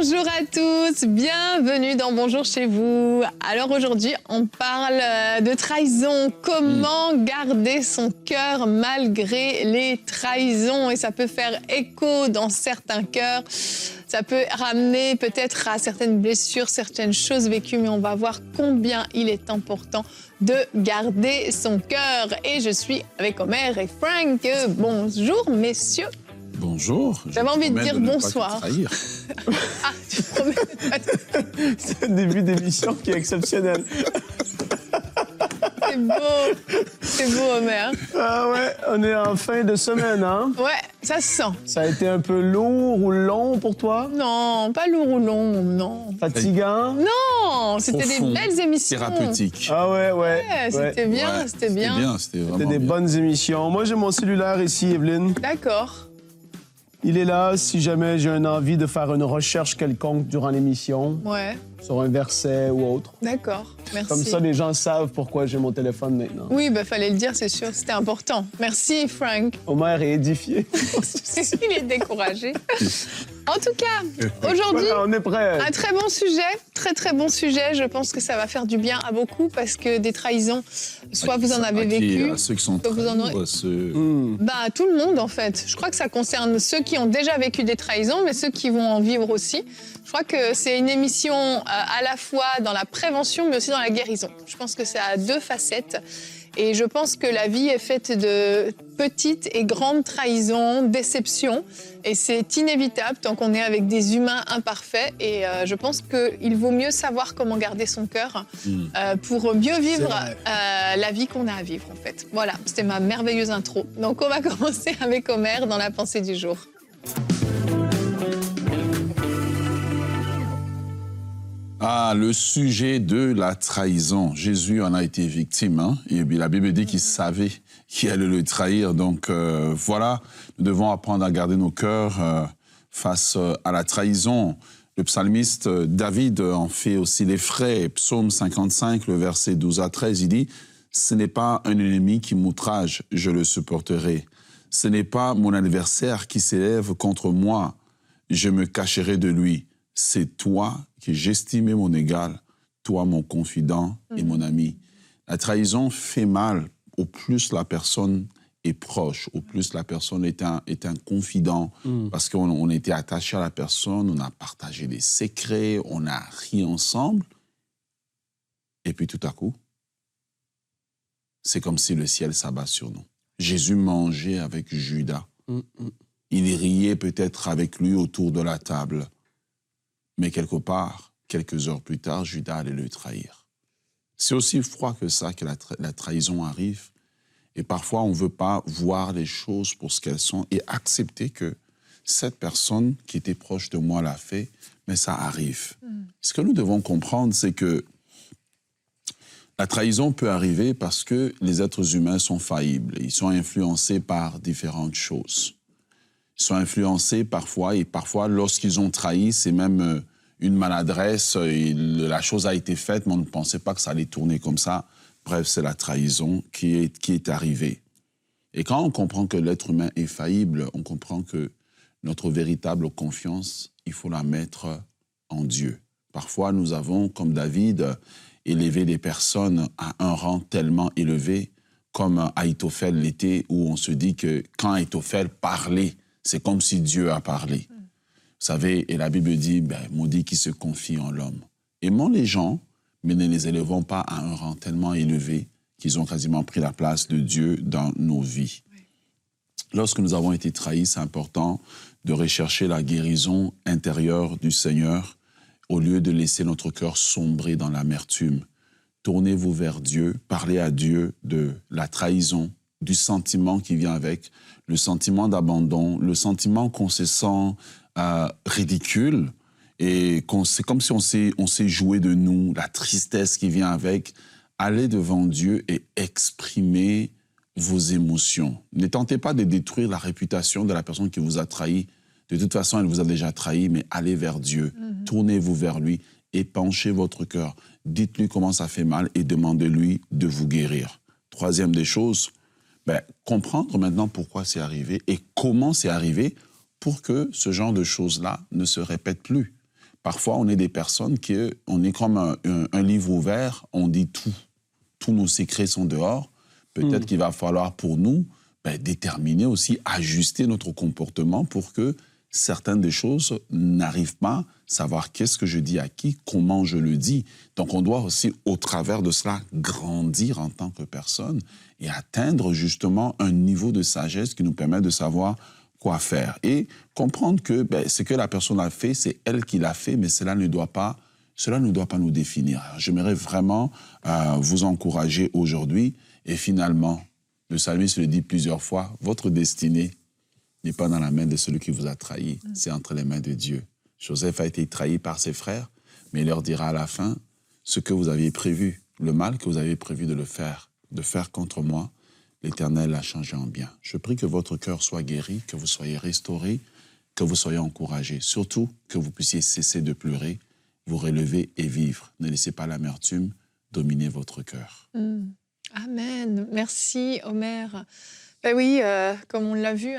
Bonjour à tous, bienvenue dans Bonjour chez vous. Alors aujourd'hui, on parle de trahison. Comment garder son cœur malgré les trahisons? Et ça peut faire écho dans certains cœurs. Ça peut ramener peut-être à certaines blessures, certaines choses vécues, mais on va voir combien il est important de garder son cœur. Et je suis avec Omer et Frank. Bonjour messieurs. Bonjour. J'avais envie de dire bonsoir. Ah, tu promets de pas te trahir. C'est un début d'émission qui est exceptionnel. C'est beau, Omer. Ah ouais, on est en fin de semaine, hein? Ouais, ça se sent. Ça a été un peu lourd ou long pour toi? Non, pas lourd ou long, non. Fatigant? Non, c'était des belles émissions. Thérapeutique. Ah ouais. Ouais, c'était bien, Ouais, c'était bien. C'était vraiment C'était des bien. bonnes émissions. Moi, j'ai mon cellulaire ici, Evelyne. D'accord. Il est là si jamais j'ai une envie de faire une recherche quelconque durant l'émission, Ouais, sur un verset ou autre. d'accord. Merci. Comme ça, les gens savent pourquoi j'ai mon téléphone maintenant. Oui, fallait le dire, c'est sûr, c'était important. Merci, Frank. Omer est édifié. Il est découragé. En tout cas, aujourd'hui, Voilà, on est prêts. un très bon sujet, très bon sujet. Je pense que ça va faire du bien à beaucoup parce que des trahisons, soit vous en avez vécu, À ceux qui sont soit vous en aurez. trahis, ceux... Tout le monde en fait. Je crois que ça concerne ceux qui ont déjà vécu des trahisons, mais ceux qui vont en vivre aussi. Je crois que c'est une émission à la fois dans la prévention, mais aussi dans la guérison. Je pense que ça a deux facettes. Et je pense que la vie est faite de petites et grandes trahisons, déceptions. Et c'est inévitable tant qu'on est avec des humains imparfaits. Et je pense qu'il vaut mieux savoir comment garder son cœur pour mieux vivre la vie qu'on a à vivre, en fait. Voilà, c'était ma merveilleuse intro. Donc, on va commencer avec Omer dans la pensée du jour. Ah, le sujet de la trahison. Jésus en a été victime, hein? Et puis la Bible dit qu'il savait qu'il allait le trahir. Donc voilà, nous devons apprendre à garder nos cœurs face à la trahison. Le psalmiste David en fait aussi les frais. Psaume 55, le verset 12 à 13, il dit « Ce n'est pas un ennemi qui m'outrage, je le supporterai. Ce n'est pas mon adversaire qui s'élève contre moi, je me cacherai de lui. C'est toi que j'estimais mon égal, toi mon confident et mon ami. » La trahison fait mal au plus la personne est proche, au plus la personne est un confident, parce qu'on était attaché à la personne, on a partagé des secrets, on a ri ensemble. Et puis tout à coup, c'est comme si le ciel s'abat sur nous. Jésus mangeait avec Judas. Il riait peut-être avec lui autour de la table. Mais quelque part, quelques heures plus tard, Judas allait le trahir. C'est aussi froid que ça que la trahison arrive. Et parfois, on ne veut pas voir les choses pour ce qu'elles sont et accepter que cette personne qui était proche de moi l'a fait, mais ça arrive. Ce que nous devons comprendre, c'est que la trahison peut arriver parce que les êtres humains sont faillibles. Ils sont influencés par différentes choses. Ils sont influencés parfois, et parfois, lorsqu'ils ont trahi, c'est même une maladresse, et la chose a été faite, mais on ne pensait pas que ça allait tourner comme ça. Bref, c'est la trahison qui est arrivée. Et quand on comprend que l'être humain est faillible, on comprend que notre véritable confiance, il faut la mettre en Dieu. Parfois, nous avons, comme David, élevé des personnes à un rang tellement élevé, comme Ahitophel l'était, où on se dit que quand Ahitophel parlait, c'est comme si Dieu a parlé. Vous savez, et la Bible dit, maudit qui se confie en l'homme. Aimons les gens, mais ne les élevons pas à un rang tellement élevé qu'ils ont quasiment pris la place de Dieu dans nos vies. Oui. Lorsque nous avons été trahis, c'est important de rechercher la guérison intérieure du Seigneur au lieu de laisser notre cœur sombrer dans l'amertume. Tournez-vous vers Dieu, parlez à Dieu de la trahison, du sentiment qui vient avec, le sentiment d'abandon, le sentiment qu'on se sent ridicule et c'est comme si on s'est joué de nous, la tristesse qui vient avec. Allez devant Dieu et exprimez vos émotions. Ne tentez pas de détruire la réputation de la personne qui vous a trahi. De toute façon, elle vous a déjà trahi, mais allez vers Dieu, tournez-vous vers lui, épanchez votre cœur. Dites-lui comment ça fait mal et demandez-lui de vous guérir. Troisième des choses, comprendre maintenant pourquoi c'est arrivé et comment c'est arrivé pour que ce genre de choses-là ne se répète plus. Parfois, on est des personnes on est comme un livre ouvert, on dit tout. Tous nos secrets sont dehors. Peut-être qu'il va falloir pour nous déterminer aussi, ajuster notre comportement pour que certaines des choses n'arrivent pas, savoir qu'est-ce que je dis à qui, comment je le dis. Donc, on doit aussi, au travers de cela, grandir en tant que personne et atteindre justement un niveau de sagesse qui nous permet de savoir quoi faire. Et comprendre que ce que la personne a fait, c'est elle qui l'a fait, mais cela ne doit pas nous définir. Alors, j'aimerais vraiment vous encourager aujourd'hui. Et finalement, le psalmiste le dit plusieurs fois, votre destinée n'est pas dans la main de celui qui vous a trahi, c'est entre les mains de Dieu. Joseph a été trahi par ses frères, mais il leur dira à la fin, ce que vous aviez prévu, le mal que vous aviez prévu de faire contre moi, l'Éternel l'a changé en bien. Je prie que votre cœur soit guéri, que vous soyez restaurés, que vous soyez encouragés. Surtout, que vous puissiez cesser de pleurer, vous relever et vivre. Ne laissez pas l'amertume dominer votre cœur. Amen. Merci, Omer. Ben oui, comme on l'a vu,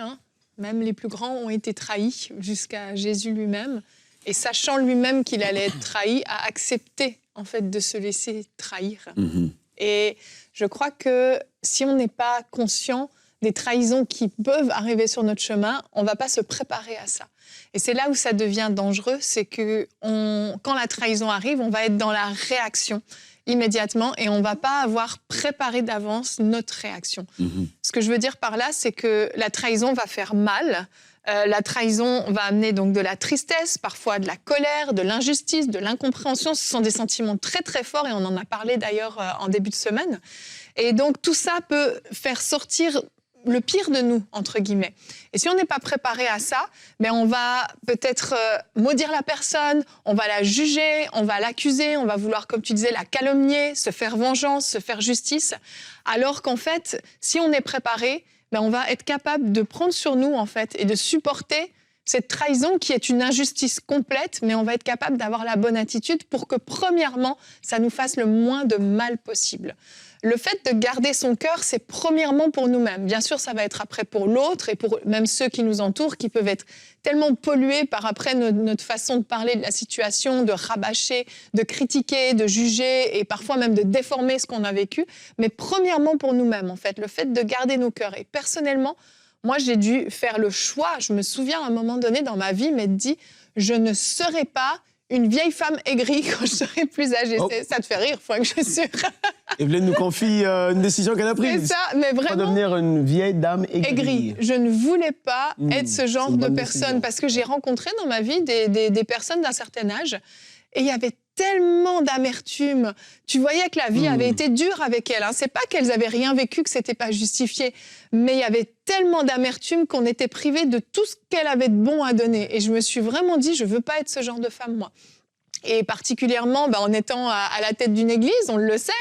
même les plus grands ont été trahis jusqu'à Jésus lui-même. Et sachant lui-même qu'il allait être trahi, a accepté en fait de se laisser trahir. Et je crois que si on n'est pas conscient des trahisons qui peuvent arriver sur notre chemin, on ne va pas se préparer à ça. Et c'est là où ça devient dangereux, c'est que quand la trahison arrive, on va être dans la réaction immédiatement et on ne va pas avoir préparé d'avance notre réaction. Ce que je veux dire par là, c'est que la trahison va faire mal. La trahison va amener donc de la tristesse, parfois de la colère, de l'injustice, de l'incompréhension. Ce sont des sentiments très très forts et on en a parlé d'ailleurs en début de semaine. Et donc tout ça peut faire sortir le pire de nous, entre guillemets. Et si on n'est pas préparé à ça, on va peut-être maudire la personne, on va la juger, on va l'accuser, on va vouloir, comme tu disais, la calomnier, se faire vengeance, se faire justice. Alors qu'en fait, si on est préparé, on va être capable de prendre sur nous, en fait, et de supporter cette trahison qui est une injustice complète, mais on va être capable d'avoir la bonne attitude pour que, premièrement, ça nous fasse le moins de mal possible. Le fait de garder son cœur, c'est premièrement pour nous-mêmes. Bien sûr, ça va être après pour l'autre et pour même ceux qui nous entourent, qui peuvent être tellement pollués par après notre façon de parler de la situation, de rabâcher, de critiquer, de juger et parfois même de déformer ce qu'on a vécu. Mais premièrement pour nous-mêmes, en fait, le fait de garder nos cœurs. Et personnellement, moi, j'ai dû faire le choix. Je me souviens à un moment donné dans ma vie m'être dit, je ne serai pas une vieille femme aigrie quand je serai plus âgée. Oh. Ça te fait rire, faut que je suis... Evelyne nous confie une décision qu'elle a prise. C'est ça, mais vraiment... Pas devenir une vieille dame aigrie. Je ne voulais pas être ce genre de personne parce que j'ai rencontré dans ma vie des personnes d'un certain âge et il y avait tellement d'amertume. Tu voyais que la vie avait été dure avec elles. C'est pas qu'elles avaient rien vécu, que c'était pas justifié, mais il y avait tellement d'amertume qu'on était privé de tout ce qu'elle avait de bon à donner. Et je me suis vraiment dit, je veux pas être ce genre de femme, moi. Et particulièrement, en étant à la tête d'une église, on le sait,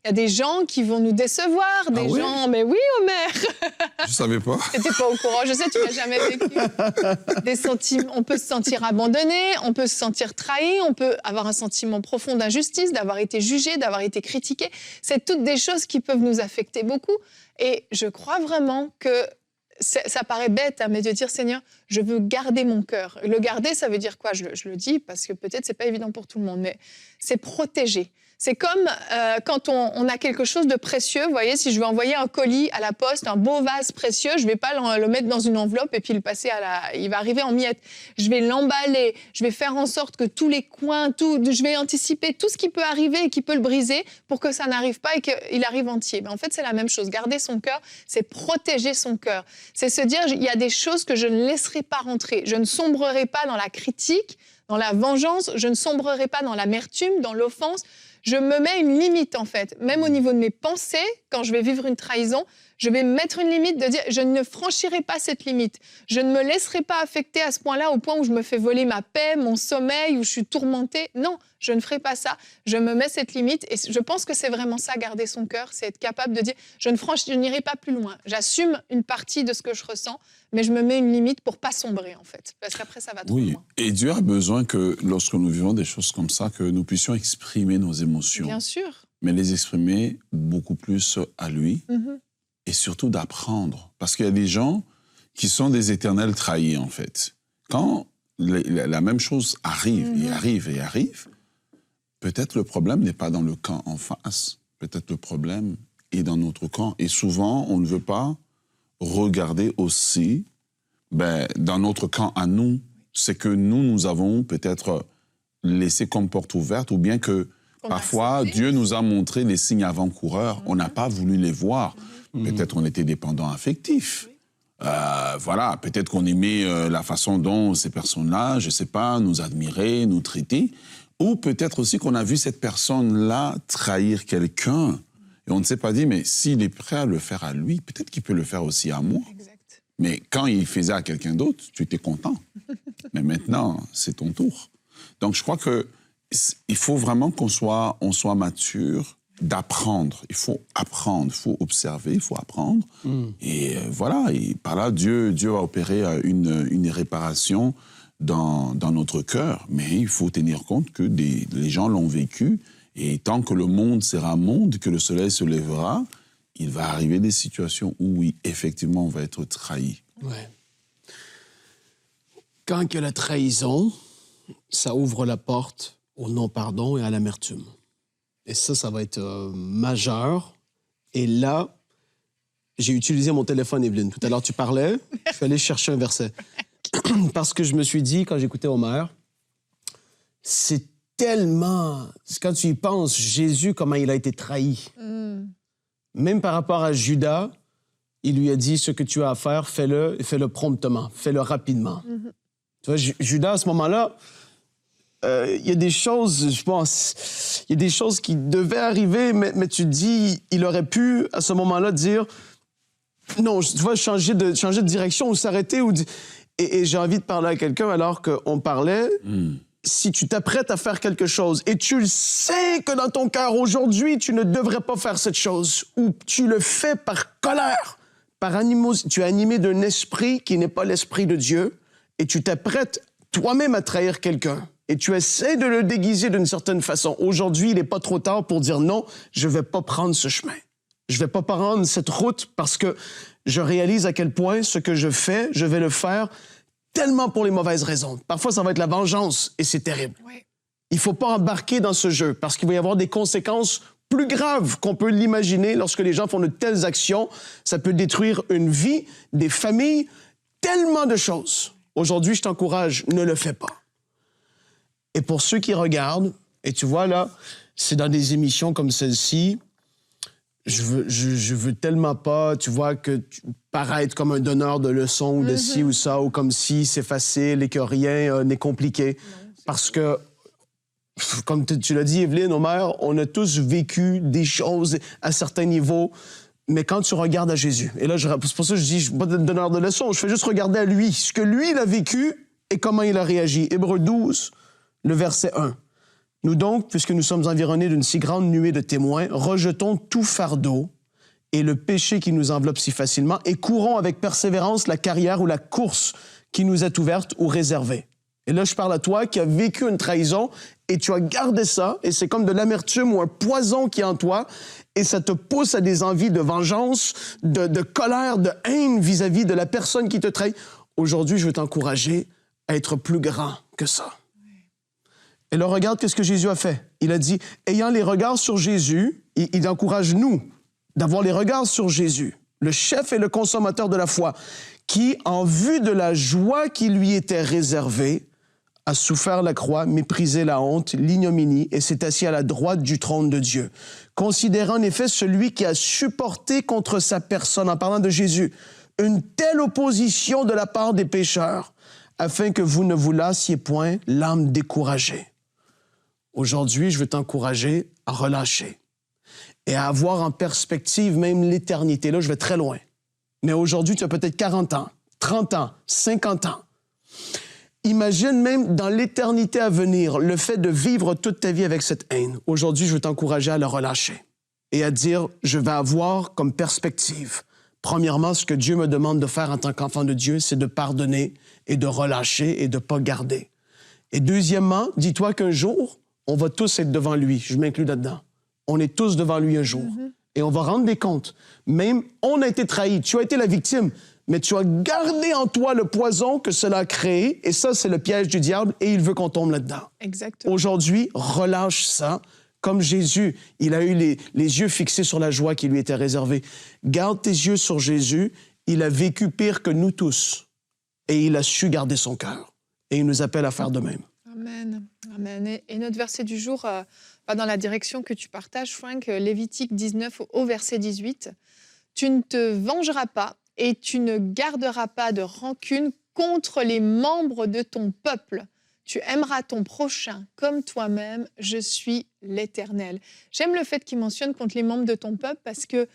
il y a des gens qui vont nous décevoir, des gens... Mais oui, Omer. Je savais pas. T'étais pas au courant, je sais, tu l'as jamais vécu. Des sentiments, on peut se sentir abandonné, on peut se sentir trahi, on peut avoir un sentiment profond d'injustice, d'avoir été jugé, d'avoir été critiqué. C'est toutes des choses qui peuvent nous affecter beaucoup. Et je crois vraiment que ça paraît bête, mais de dire, Seigneur, je veux garder mon cœur. Le garder, ça veut dire quoi ? Je le dis parce que peut-être c'est pas évident pour tout le monde, mais c'est protéger. C'est comme quand on a quelque chose de précieux. Vous voyez, si je veux envoyer un colis à la poste, un beau vase précieux, je vais pas le mettre dans une enveloppe et puis le passer il va arriver en miettes. Je vais l'emballer, je vais faire en sorte que tous les coins, je vais anticiper tout ce qui peut arriver et qui peut le briser pour que ça n'arrive pas et qu'il arrive entier. En fait, c'est la même chose. Garder son cœur, c'est protéger son cœur. C'est se dire, il y a des choses que je ne laisserai pas rentrer. Je ne sombrerai pas dans la critique, dans la vengeance, je ne sombrerai pas dans l'amertume, dans l'offense. Je me mets une limite, en fait. Même au niveau de mes pensées, quand je vais vivre une trahison, je vais mettre une limite de dire je ne franchirai pas cette limite. Je ne me laisserai pas affecter à ce point-là, au point où je me fais voler ma paix, mon sommeil, où je suis tourmentée. Non, je ne ferai pas ça. Je me mets cette limite et je pense que c'est vraiment ça, garder son cœur, c'est être capable de dire je n'irai pas plus loin. J'assume une partie de ce que je ressens, mais je me mets une limite pour pas sombrer, en fait. Parce qu'après, ça va trop loin. Et Dieu a besoin que, lorsque nous vivons des choses comme ça, que nous puissions exprimer nos émotions. Bien sûr. Mais les exprimer beaucoup plus à lui. Et surtout d'apprendre. Parce qu'il y a des gens qui sont des éternels trahis, en fait. Quand la même chose arrive et arrive et arrive, peut-être le problème n'est pas dans le camp en face. Peut-être le problème est dans notre camp. Et souvent, on ne veut pas regarder aussi dans notre camp à nous, c'est que nous avons peut-être laissé comme porte ouverte, ou bien que parfois, Dieu nous a montré les signes avant-coureurs, on n'a pas voulu les voir. Peut-être on était dépendant affectif. Voilà, peut-être qu'on aimait la façon dont ces personnes-là, je ne sais pas, nous admiraient, nous traitaient. Ou peut-être aussi qu'on a vu cette personne-là trahir quelqu'un. Et on ne s'est pas dit, mais s'il est prêt à le faire à lui, peut-être qu'il peut le faire aussi à moi. Exact. Mais quand il faisait à quelqu'un d'autre, tu étais content. Mais maintenant, c'est ton tour. Donc je crois qu'il faut vraiment qu'on soit mature d'apprendre. Il faut apprendre, il faut observer, il faut apprendre. Et voilà, et par là, Dieu va opérer une réparation dans notre cœur. Mais il faut tenir compte que les gens l'ont vécu. Et tant que le monde sera monde, que le soleil se lèvera, il va arriver des situations où, oui, effectivement, on va être trahi. Ouais. Quand il y a la trahison, ça ouvre la porte au non-pardon et à l'amertume. Et ça va être majeur. Et là, j'ai utilisé mon téléphone, Evelyne. Tout à l'heure, tu parlais, je suis allé chercher un verset. Parce que je me suis dit, quand j'écoutais Omer, c'est tellement... Quand tu y penses, Jésus, comment il a été trahi. Même par rapport à Judas, il lui a dit, ce que tu as à faire, fais-le, et fais-le promptement, fais-le rapidement. Tu vois, Judas, à ce moment-là, il y a des choses, je pense, il y a des choses qui devaient arriver, mais tu te dis, il aurait pu, à ce moment-là, dire, non, tu vois, changer de direction ou s'arrêter. Et j'ai envie de parler à quelqu'un alors qu'on parlait. Si tu t'apprêtes à faire quelque chose et tu le sais que dans ton cœur, aujourd'hui, tu ne devrais pas faire cette chose, ou tu le fais par colère, par animosité, tu es animé d'un esprit qui n'est pas l'esprit de Dieu, et tu t'apprêtes toi-même à trahir quelqu'un, et tu essaies de le déguiser d'une certaine façon. Aujourd'hui, il n'est pas trop tard pour dire non, je ne vais pas prendre ce chemin. Je ne vais pas prendre cette route parce que je réalise à quel point ce que je fais, je vais le faire tellement pour les mauvaises raisons. Parfois, ça va être la vengeance et c'est terrible. Ouais. Il ne faut pas embarquer dans ce jeu parce qu'il va y avoir des conséquences plus graves qu'on peut l'imaginer lorsque les gens font de telles actions. Ça peut détruire une vie, des familles, tellement de choses. Aujourd'hui, je t'encourage, ne le fais pas. Et pour ceux qui regardent, et tu vois là, c'est dans des émissions comme celle-ci, je veux tellement pas, tu vois, que paraître comme un donneur de leçons ou de ci ou ça, ou comme si c'est facile et que rien n'est compliqué. Non, parce que, comme tu l'as dit, Evelyne, Omer, on a tous vécu des choses à certains niveaux, mais quand tu regardes à Jésus, et là, c'est pour ça que je dis, je ne suis pas donneur de leçons, je fais juste regarder à lui, ce que lui, il a vécu et comment il a réagi. Hébreux 12, le verset 1. Nous donc, puisque nous sommes environnés d'une si grande nuée de témoins, rejetons tout fardeau et le péché qui nous enveloppe si facilement et courons avec persévérance la carrière ou la course qui nous est ouverte ou réservée. Et là, je parle à toi qui as vécu une trahison et tu as gardé ça et c'est comme de l'amertume ou un poison qui est en toi et ça te pousse à des envies de vengeance, de colère, de haine vis-à-vis de la personne qui te trahit. Aujourd'hui, je veux t'encourager à être plus grand que ça. Et là, regarde qu'est-ce que Jésus a fait. Il a dit, ayant les regards sur Jésus, il encourage nous d'avoir les regards sur Jésus, le chef et le consommateur de la foi, qui, en vue de la joie qui lui était réservée, a souffert la croix, méprisé la honte, l'ignominie, et s'est assis à la droite du trône de Dieu. Considérant en effet celui qui a supporté contre sa personne, en parlant de Jésus, une telle opposition de la part des pécheurs, afin que vous ne vous lassiez point l'âme découragée. Aujourd'hui, je veux t'encourager à relâcher et à avoir en perspective même l'éternité. Là, je vais très loin. Mais aujourd'hui, tu as peut-être 40 ans, 30 ans, 50 ans. Imagine même dans l'éternité à venir le fait de vivre toute ta vie avec cette haine. Aujourd'hui, je veux t'encourager à le relâcher et à dire, je vais avoir comme perspective. Premièrement, ce que Dieu me demande de faire en tant qu'enfant de Dieu, c'est de pardonner et de relâcher et de ne pas garder. Et deuxièmement, dis-toi qu'un jour, on va tous être devant lui. Je m'inclus là-dedans. On est tous devant lui un jour. Et on va rendre des comptes. Même, on a été trahis. Tu as été la victime. mais tu as gardé en toi le poison que cela a créé, et ça, c'est le piège du diable, et il veut qu'on tombe là-dedans. Exactement. Aujourd'hui, relâche ça. Comme Jésus, il a eu les yeux fixés sur la joie qui lui était réservée. Garde tes yeux sur Jésus. Il a vécu pire que nous tous. Et il a su garder son cœur. Et il nous appelle à faire de même. Amen. Amen. Et notre verset du jour va dans la direction que tu partages, Frank, Lévitique 19 au verset 18. « Tu ne te vengeras pas et tu ne garderas pas de rancune contre les membres de ton peuple. Tu aimeras ton prochain comme toi-même, je suis l'Éternel. » J'aime le fait qu'il mentionne contre les membres de ton peuple parce que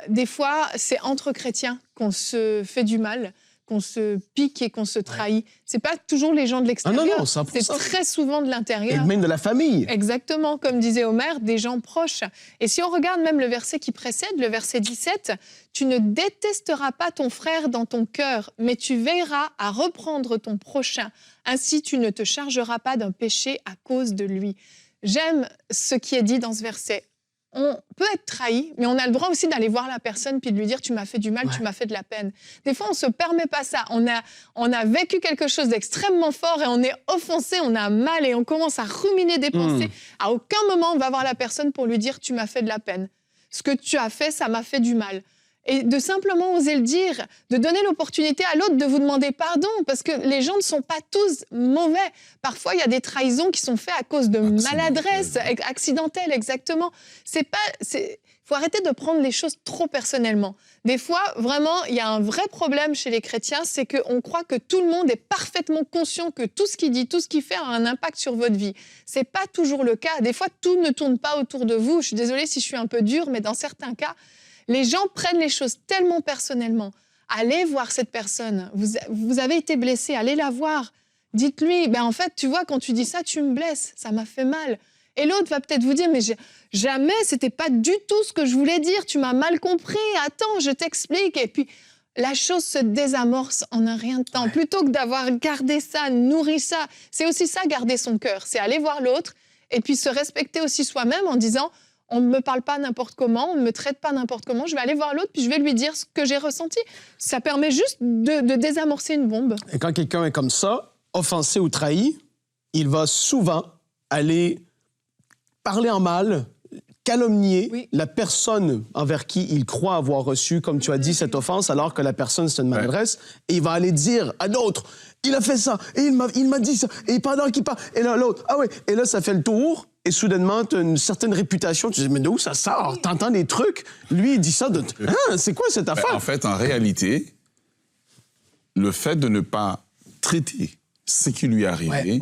des fois, c'est entre chrétiens qu'on se fait du mal, qu'on se pique et qu'on se trahit. C'est pas toujours les gens de l'extérieur. Ah non, 100%. C'est très souvent de l'intérieur. Et même de la famille. Exactement, comme disait Omer, des gens proches. Et si on regarde même le verset qui précède, le verset 17, « Tu ne détesteras pas ton frère dans ton cœur, mais tu veilleras à reprendre ton prochain. Ainsi, tu ne te chargeras pas d'un péché à cause de lui. » J'aime ce qui est dit dans ce verset. On peut être trahi, mais on a le droit aussi d'aller voir la personne puis de lui dire « tu m'as fait du mal, tu m'as fait de la peine ». Des fois, on ne se permet pas ça. On a vécu quelque chose d'extrêmement fort et on est offensé, on a mal et on commence à ruminer des pensées. À aucun moment, on va voir la personne pour lui dire « tu m'as fait de la peine ». Ce que tu as fait, ça m'a fait du mal. Et de simplement oser le dire, de donner l'opportunité à l'autre de vous demander pardon, parce que les gens ne sont pas tous mauvais. Parfois, il y a des trahisons qui sont faites à cause de maladresse, accidentelles, exactement. Faut arrêter de prendre les choses trop personnellement. Des fois, vraiment, il y a un vrai problème chez les chrétiens, c'est qu'on croit que tout le monde est parfaitement conscient que tout ce qu'il dit, tout ce qu'il fait a un impact sur votre vie. C'est pas toujours le cas. Des fois, tout ne tourne pas autour de vous. Je suis désolée si je suis un peu dure, mais dans certains cas, les gens prennent les choses tellement personnellement. Allez voir cette personne. Vous avez été blessé, allez la voir. Dites-lui, en fait, tu vois, quand tu dis ça, tu me blesses, ça m'a fait mal. Et l'autre va peut-être vous dire, mais jamais, c'était pas du tout ce que je voulais dire, tu m'as mal compris, attends, je t'explique. Et puis, la chose se désamorce en un rien de temps. Plutôt que d'avoir gardé ça, nourri ça, c'est aussi ça, garder son cœur. C'est aller voir l'autre et puis se respecter aussi soi-même en disant, on ne me parle pas n'importe comment, on ne me traite pas n'importe comment, je vais aller voir l'autre puis je vais lui dire ce que j'ai ressenti. Ça permet juste de désamorcer une bombe. Et quand quelqu'un est comme ça, offensé ou trahi, il va souvent aller parler en mal, calomnier la personne envers qui il croit avoir reçu, comme tu as dit, cette offense, alors que la personne, c'est une maladresse. Et il va aller dire à d'autres, il a fait ça, et il m'a dit ça, et pendant qu'il parle, et là, l'autre, ah oui, et là, ça fait le tour, et soudainement, tu as une certaine réputation, tu dis, mais d'où ça sort? T'entends des trucs, lui, il dit ça, c'est quoi cette affaire? En fait, en réalité, le fait de ne pas traiter ce qui lui est arrivé,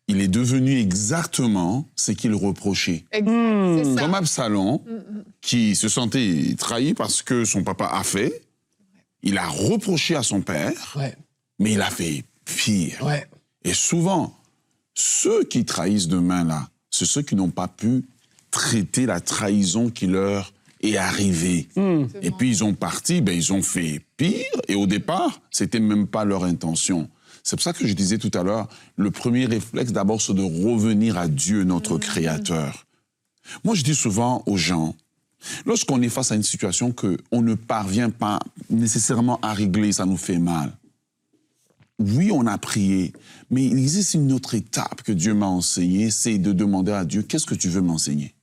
il est devenu exactement ce qu'il reprochait. C'est ça. Comme Absalom, qui se sentait trahi parce que son papa a fait, il a reproché à son père, mais il a fait pire. Et souvent, ceux qui trahissent demain, là, c'est ceux qui n'ont pas pu traiter la trahison qui leur est arrivée. Et puis, ils ont parti, ils ont fait pire, et au départ, c'était même pas leur intention. C'est pour ça que je disais tout à l'heure, le premier réflexe d'abord, c'est de revenir à Dieu, notre Créateur. Moi, je dis souvent aux gens, lorsqu'on est face à une situation qu'on ne parvient pas nécessairement à régler, ça nous fait mal. Oui, on a prié, mais il existe une autre étape que Dieu m'a enseignée, c'est de demander à Dieu, qu'est-ce que tu veux m'enseigner?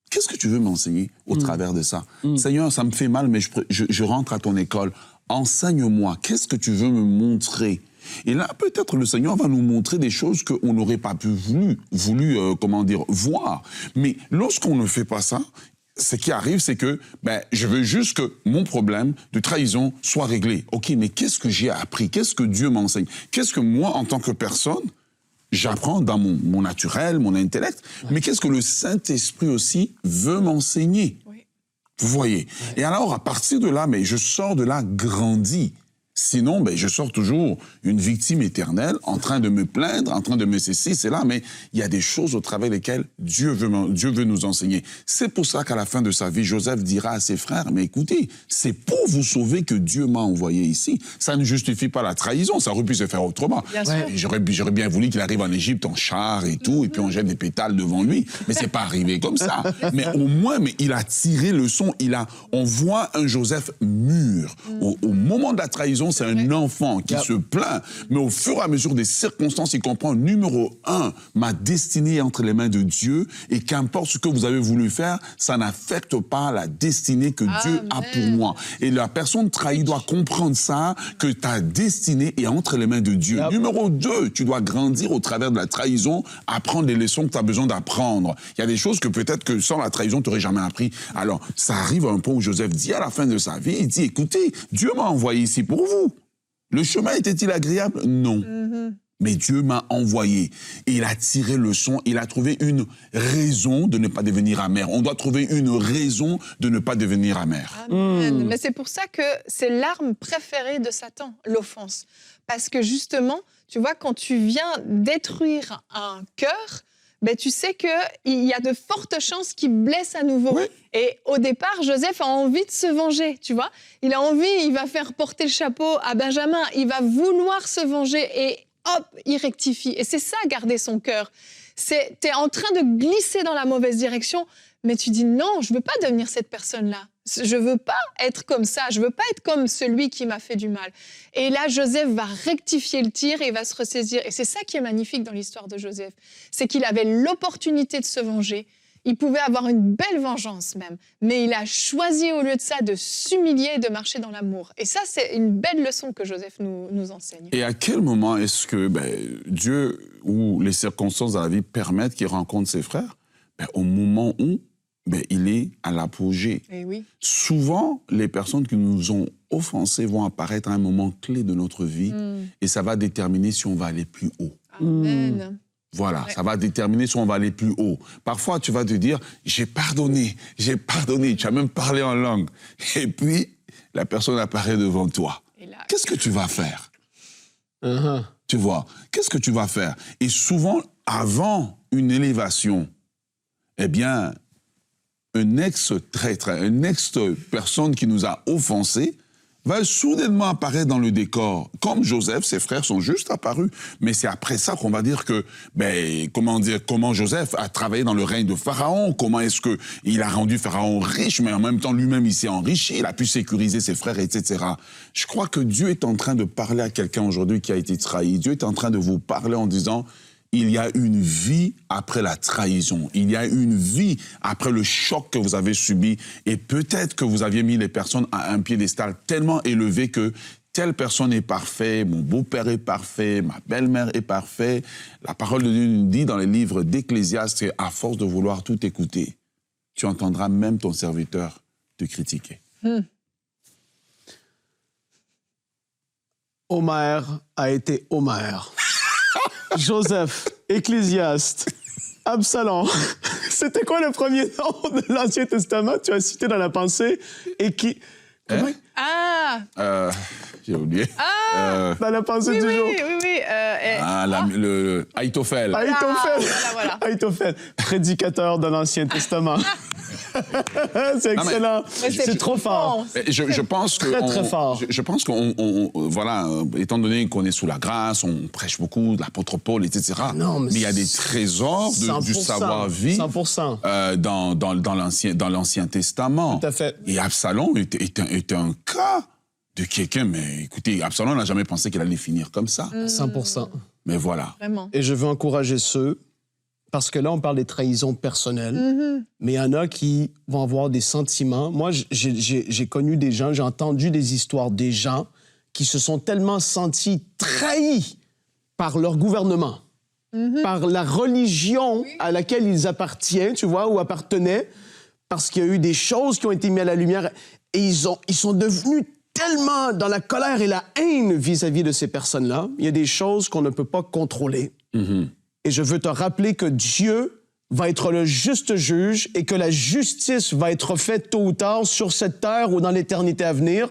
Qu'est-ce que tu veux m'enseigner au travers de ça? Seigneur, ça me fait mal, mais je rentre à ton école. Enseigne-moi, qu'est-ce que tu veux me montrer? Et là, peut-être le Seigneur va nous montrer des choses qu'on n'aurait pas pu voir. Mais lorsqu'on ne fait pas ça, ce qui arrive, c'est que je veux juste que mon problème de trahison soit réglé. OK, mais qu'est-ce que j'ai appris? Qu'est-ce que Dieu m'enseigne? Qu'est-ce que moi, en tant que personne, j'apprends dans mon naturel, mon intellect? Mais qu'est-ce que le Saint-Esprit aussi veut m'enseigner? Vous voyez? Et alors, à partir de là, je sors de là grandi. Sinon, je sors toujours une victime éternelle, en train de me plaindre, en train de me ceci, c'est là. Mais il y a des choses au travers desquelles Dieu veut nous enseigner. C'est pour ça qu'à la fin de sa vie, Joseph dira à ses frères, mais écoutez, c'est pour vous sauver que Dieu m'a envoyé ici. Ça ne justifie pas la trahison, ça aurait pu se faire autrement. J'aurais bien voulu qu'il arrive en Égypte en char et tout, et puis on jette des pétales devant lui. Mais c'est pas arrivé comme ça. Mais au moins, il a tiré le son. On voit un Joseph mûr. Au moment de la trahison, c'est un enfant qui se plaint. Mais au fur et à mesure des circonstances, il comprend, numéro 1, ma destinée est entre les mains de Dieu, et qu'importe ce que vous avez voulu faire, ça n'affecte pas la destinée que Dieu a pour moi. Et la personne trahie doit comprendre ça, que ta destinée est entre les mains de Dieu. Numéro 2, tu dois grandir au travers de la trahison, apprendre les leçons que tu as besoin d'apprendre. Il y a des choses que peut-être que sans la trahison, tu n'aurais jamais appris. Alors, ça arrive à un point où Joseph dit à la fin de sa vie, il dit, écoutez, Dieu m'a envoyé ici pour vous. Le chemin était-il agréable? Non. Mais Dieu m'a envoyé. Et il a tiré le son, il a trouvé une raison de ne pas devenir amer. On doit trouver une raison de ne pas devenir amer. Amen. Mais c'est pour ça que c'est l'arme préférée de Satan, l'offense. Parce que justement, tu vois, quand tu viens détruire un cœur, tu sais qu'il y a de fortes chances qu'il blesse à nouveau. Oui. Et au départ, Joseph a envie de se venger, tu vois. Il a envie, il va faire porter le chapeau à Benjamin, il va vouloir se venger et hop, il rectifie. Et c'est ça, garder son cœur. T'es en train de glisser dans la mauvaise direction, mais tu dis non, je veux pas devenir cette personne-là. Je veux pas être comme ça, je veux pas être comme celui qui m'a fait du mal. Et là, Joseph va rectifier le tir et il va se ressaisir. Et c'est ça qui est magnifique dans l'histoire de Joseph. C'est qu'il avait l'opportunité de se venger. Il pouvait avoir une belle vengeance même. Mais il a choisi au lieu de ça de s'humilier et de marcher dans l'amour. Et ça, c'est une belle leçon que Joseph nous enseigne. Et à quel moment est-ce que Dieu ou les circonstances de la vie permettent qu'il rencontre ses frères? Au moment où il est à l'apogée. Oui. Souvent, les personnes qui nous ont offensés vont apparaître à un moment clé de notre vie et ça va déterminer si on va aller plus haut. Amen. Voilà, ça va déterminer si on va aller plus haut. Parfois, tu vas te dire, j'ai pardonné, tu as même parlé en langue. Et puis, la personne apparaît devant toi. Qu'est-ce que tu vas faire? Tu vois, qu'est-ce que tu vas faire? Et souvent, avant une élévation, un ex-traître, une ex-personne qui nous a offensés va soudainement apparaître dans le décor. Comme Joseph, ses frères sont juste apparus. Mais c'est après ça qu'on va dire que, comment Joseph a travaillé dans le règne de Pharaon, comment est-ce qu'il a rendu Pharaon riche, mais en même temps lui-même il s'est enrichi, il a pu sécuriser ses frères, etc. Je crois que Dieu est en train de parler à quelqu'un aujourd'hui qui a été trahi. Dieu est en train de vous parler en disant, il y a une vie après la trahison. Il y a une vie après le choc que vous avez subi. Et peut-être que vous aviez mis les personnes à un piédestal tellement élevé que telle personne est parfaite, mon beau-père est parfait, ma belle-mère est parfaite. La parole de Dieu nous dit dans les livres d'Ecclésiaste qu'à force de vouloir tout écouter, tu entendras même ton serviteur te critiquer. Homère a été Homère. Joseph, Ecclésiaste, Absalom. C'était quoi le premier nom de l'Ancien Testament? Tu as cité dans la pensée. Et qui... Comment? J'ai oublié. Dans la pensée du jour. Oui. Le Ahitophel. Voilà. Ahitophel, prédicateur de l'Ancien Testament. C'est excellent. C'est trop fort. Je pense que très fort. Je pense voilà, étant donné qu'on est sous la grâce, on prêche beaucoup de l'apôtre Paul, etc. Non, mais il y a des trésors du savoir-vivre 100%. Dans l'Ancien Testament. Tout à fait. Et Absalom était un cas de quelqu'un, mais écoutez, Absalom n'a jamais pensé qu'il allait finir comme ça. 100%. Mais voilà. Vraiment. Et je veux encourager ceux, parce que là, on parle des trahisons personnelles, mais il y en a qui vont avoir des sentiments. Moi, j'ai connu des gens, j'ai entendu des histoires des gens qui se sont tellement sentis trahis par leur gouvernement, par la religion à laquelle ils appartiennent, tu vois, ou appartenaient, parce qu'il y a eu des choses qui ont été mises à la lumière, et ils sont devenus tellement dans la colère et la haine vis-à-vis de ces personnes-là. Il y a des choses qu'on ne peut pas contrôler. Et je veux te rappeler que Dieu va être le juste juge et que la justice va être faite tôt ou tard sur cette terre ou dans l'éternité à venir.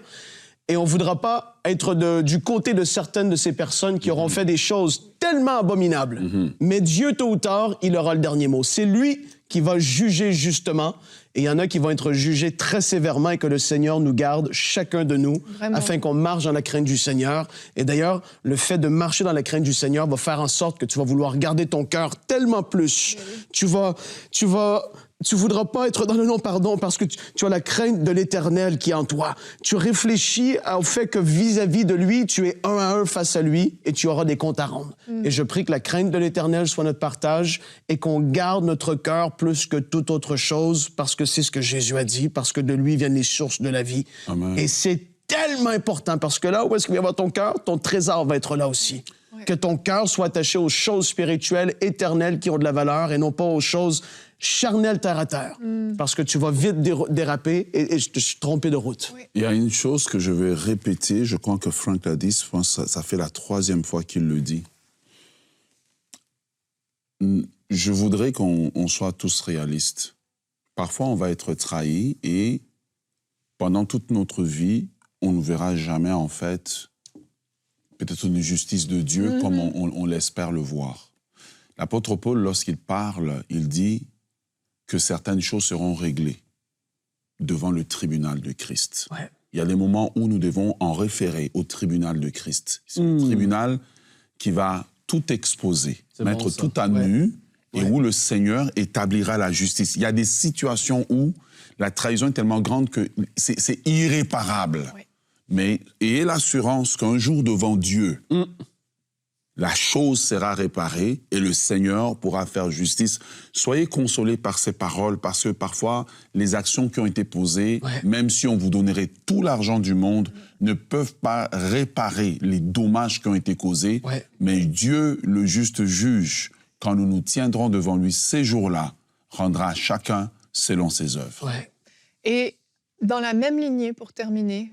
Et on ne voudra pas être du côté de certaines de ces personnes qui auront fait des choses tellement abominables. Mais Dieu, tôt ou tard, il aura le dernier mot. C'est lui qui va juger justement. Et il y en a qui vont être jugés très sévèrement et que le Seigneur nous garde, chacun de nous, afin qu'on marche dans la crainte du Seigneur. Et d'ailleurs, le fait de marcher dans la crainte du Seigneur va faire en sorte que tu vas vouloir garder ton cœur tellement plus. Tu voudras pas être dans le non-pardon parce que tu as la crainte de l'Éternel qui est en toi. Tu réfléchis au fait que vis-à-vis de lui, tu es un à un face à lui et tu auras des comptes à rendre. Et je prie que la crainte de l'Éternel soit notre partage et qu'on garde notre cœur plus que toute autre chose parce que c'est ce que Jésus a dit, parce que de lui viennent les sources de la vie. Amen. Et c'est tellement important parce que là où est-ce qu'il va y avoir ton cœur, ton trésor va être là aussi. Que ton cœur soit attaché aux choses spirituelles, éternelles, qui ont de la valeur et non pas aux choses charnelles terre à terre. Parce que tu vas vite déraper et te tromper de route. Oui. Il y a une chose que je vais répéter, je crois que Frank l'a dit, je pense que ça fait la 3e fois qu'il le dit. Je voudrais qu'on soit tous réalistes. Parfois, on va être trahi et pendant toute notre vie, on ne verra jamais, en fait, peut-être une justice de Dieu comme on l'espère le voir. L'apôtre Paul, lorsqu'il parle, il dit que certaines choses seront réglées devant le tribunal de Christ. Ouais. Il y a des moments où nous devons en référer au tribunal de Christ. C'est le tribunal qui va tout exposer, mettre bon, ça. tout à nu, et où le Seigneur établira la justice. Il y a des situations où la trahison est tellement grande que c'est irréparable. Ouais. Mais ayez l'assurance qu'un jour devant Dieu, la chose sera réparée et le Seigneur pourra faire justice. Soyez consolés par ces paroles, parce que parfois, les actions qui ont été posées, même si on vous donnerait tout l'argent du monde, ne peuvent pas réparer les dommages qui ont été causés. Ouais. Mais Dieu, le juste juge, quand nous nous tiendrons devant lui ces jours-là, rendra à chacun selon ses œuvres. Ouais. Et dans la même lignée, pour terminer,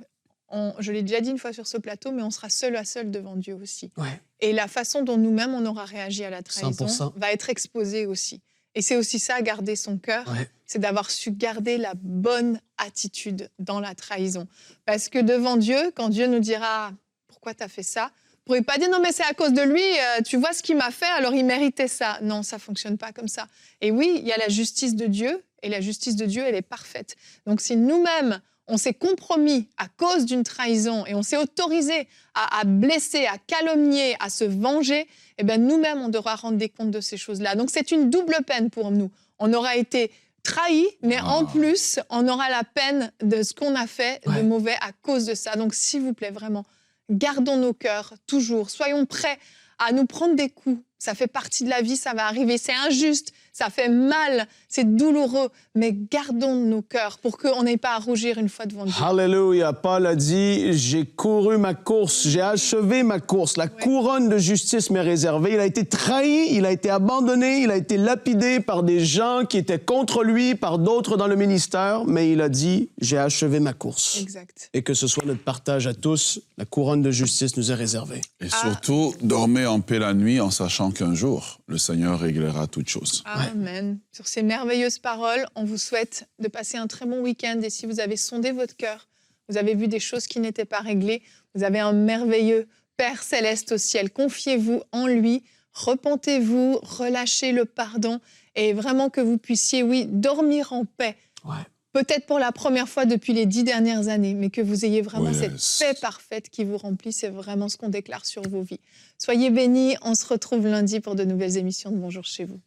je l'ai déjà dit une fois sur ce plateau, mais on sera seul à seul devant Dieu aussi. Ouais. Et la façon dont nous-mêmes, on aura réagi à la trahison 100%. va être exposée aussi. Et c'est aussi ça, garder son cœur, c'est d'avoir su garder la bonne attitude dans la trahison. Parce que devant Dieu, quand Dieu nous dira « Pourquoi tu as fait ça ?», vous ne pourrez pas dire « Non, mais c'est à cause de lui, tu vois ce qu'il m'a fait, alors il méritait ça ». Non, ça ne fonctionne pas comme ça. Et oui, il y a la justice de Dieu, et la justice de Dieu, elle est parfaite. Donc si nous-mêmes, on s'est compromis à cause d'une trahison et on s'est autorisé à blesser, à calomnier, à se venger, eh bien nous-mêmes, on devra rendre des comptes de ces choses-là. Donc c'est une double peine pour nous. On aura été trahis, mais en plus, on aura la peine de ce qu'on a fait de mauvais à cause de ça. Donc s'il vous plaît, vraiment, gardons nos cœurs toujours. Soyons prêts à nous prendre des coups. Ça fait partie de la vie, ça va arriver. C'est injuste, ça fait mal, c'est douloureux. Mais gardons nos cœurs pour qu'on n'ait pas à rougir une fois devant Dieu. Alléluia. Paul a dit, j'ai couru ma course, j'ai achevé ma course. La couronne de justice m'est réservée. Il a été trahi, il a été abandonné, il a été lapidé par des gens qui étaient contre lui, par d'autres dans le ministère. Mais il a dit, j'ai achevé ma course. Exact. Et que ce soit notre partage à tous, la couronne de justice nous est réservée. Et surtout, dormez en paix la nuit en sachant qu'un jour, le Seigneur réglera toutes choses. Amen. Sur ces merveilleuses paroles, on vous souhaite de passer un très bon week-end. Et si vous avez sondé votre cœur, vous avez vu des choses qui n'étaient pas réglées, vous avez un merveilleux Père céleste au ciel. Confiez-vous en lui, repentez-vous, relâchez le pardon et vraiment que vous puissiez, oui, dormir en paix. Peut-être pour la première fois depuis les 10 dernières années, mais que vous ayez vraiment cette paix parfaite qui vous remplit. C'est vraiment ce qu'on déclare sur vos vies. Soyez bénis. On se retrouve lundi pour de nouvelles émissions de Bonjour chez vous.